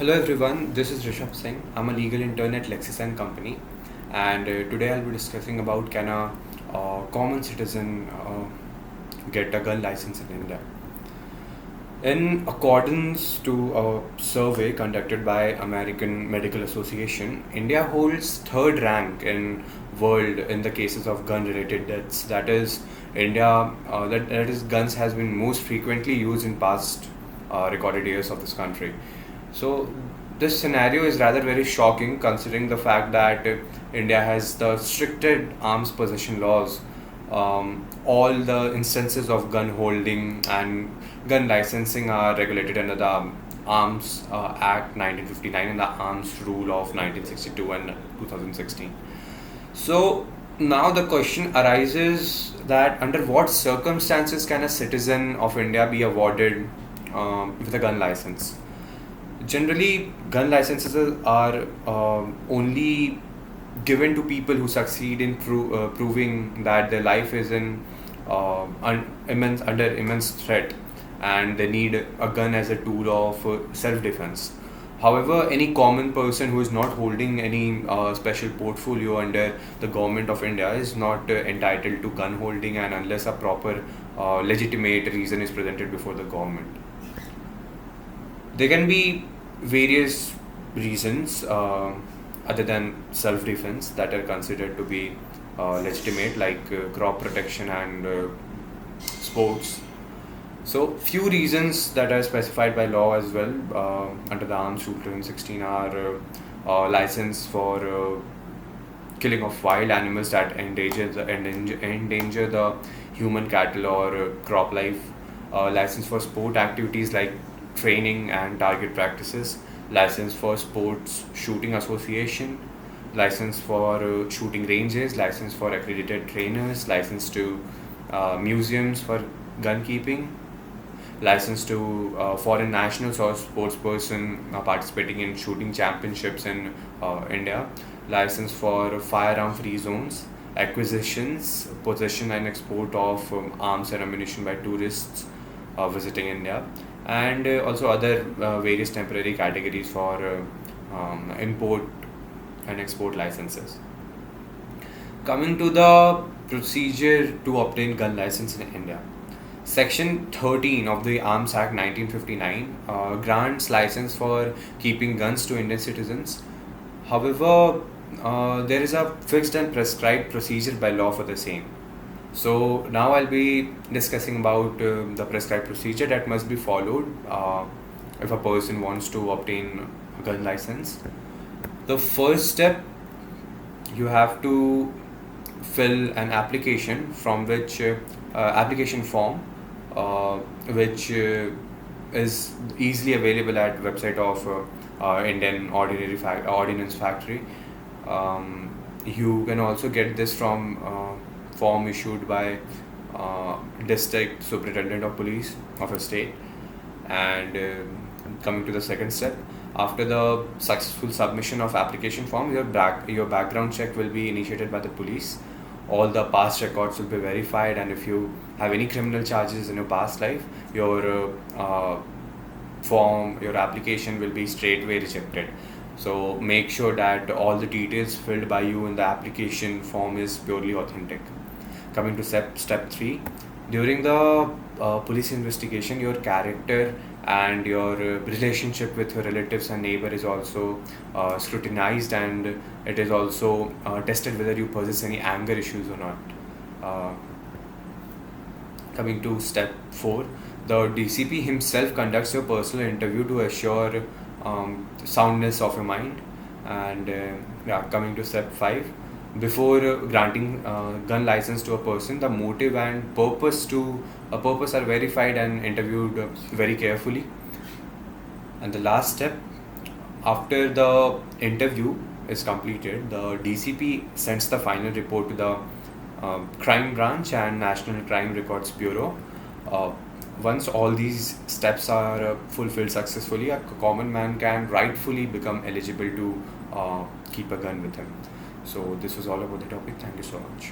Hello everyone, this is Rishabh Singh. I'm a legal intern at Lexis and Company, and today I'll be discussing about can a common citizen get a gun license in India. In accordance to a survey conducted by American Medical Association, India holds third rank in world in the cases of gun-related deaths. That is, that is guns has been most frequently used in past recorded years of this country. So this scenario is rather very shocking considering the fact that India has the stricted arms possession laws. All the instances of gun holding and gun licensing are regulated under the Arms Act 1959 and the Arms Rule of 1962 and 2016. So now the question arises that under what circumstances can a citizen of India be awarded with a gun license? Generally, gun licenses are only given to people who succeed in proving that their life is under immense threat and they need a gun as a tool of self-defense. However, any common person who is not holding any special portfolio under the government of India is not entitled to gun holding, and unless a proper legitimate reason is presented before the government. There can be various reasons other than self defense that are considered to be legitimate, like crop protection and sports. So, few reasons that are specified by law as well under the Arms Rule 2016 are license for killing of wild animals that endanger the human cattle or crop life, license for sport activities like training and target practices, license for sports shooting association, license for shooting ranges, license for accredited trainers, license to museums for gun keeping, license to foreign nationals or sports person participating in shooting championships in India, license for firearm free zones, acquisitions, possession and export of arms and ammunition by tourists visiting India, and also other various temporary categories for import and export licenses. Coming to the procedure to obtain gun license in India. Section 13 of the Arms Act 1959 grants license for keeping guns to Indian citizens. However, there is a fixed and prescribed procedure by law for the same. So now I'll be discussing about the prescribed procedure that must be followed if a person wants to obtain a gun license. The first step, you have to fill an application from which application form which is easily available at website of Indian Ordnance Factory. You can also get this from form issued by district superintendent of police of a state. And coming to the second step, after the successful submission of application form, your background check will be initiated by the police. All the past records will be verified, and if you have any criminal charges in your past life, your your application will be straightway rejected. So make sure that all the details filled by you in the application form is purely authentic. Coming to step 3, during the police investigation, your character and your relationship with your relatives and neighbor is also scrutinized, and it is also tested whether you possess any anger issues or not. Uh, Coming to step 4, the DCP himself conducts your personal interview to assure soundness of your mind. And yeah, coming to step 5, before granting gun license to a person, the motive and purpose are verified and interviewed very carefully. And the last step, after the interview is completed, the DCP sends the final report to the crime branch and National Crime Records Bureau. uh, Once all these steps are fulfilled successfully, a common man can rightfully become eligible to keep a gun with him. So this was all about the topic. Thank you so much.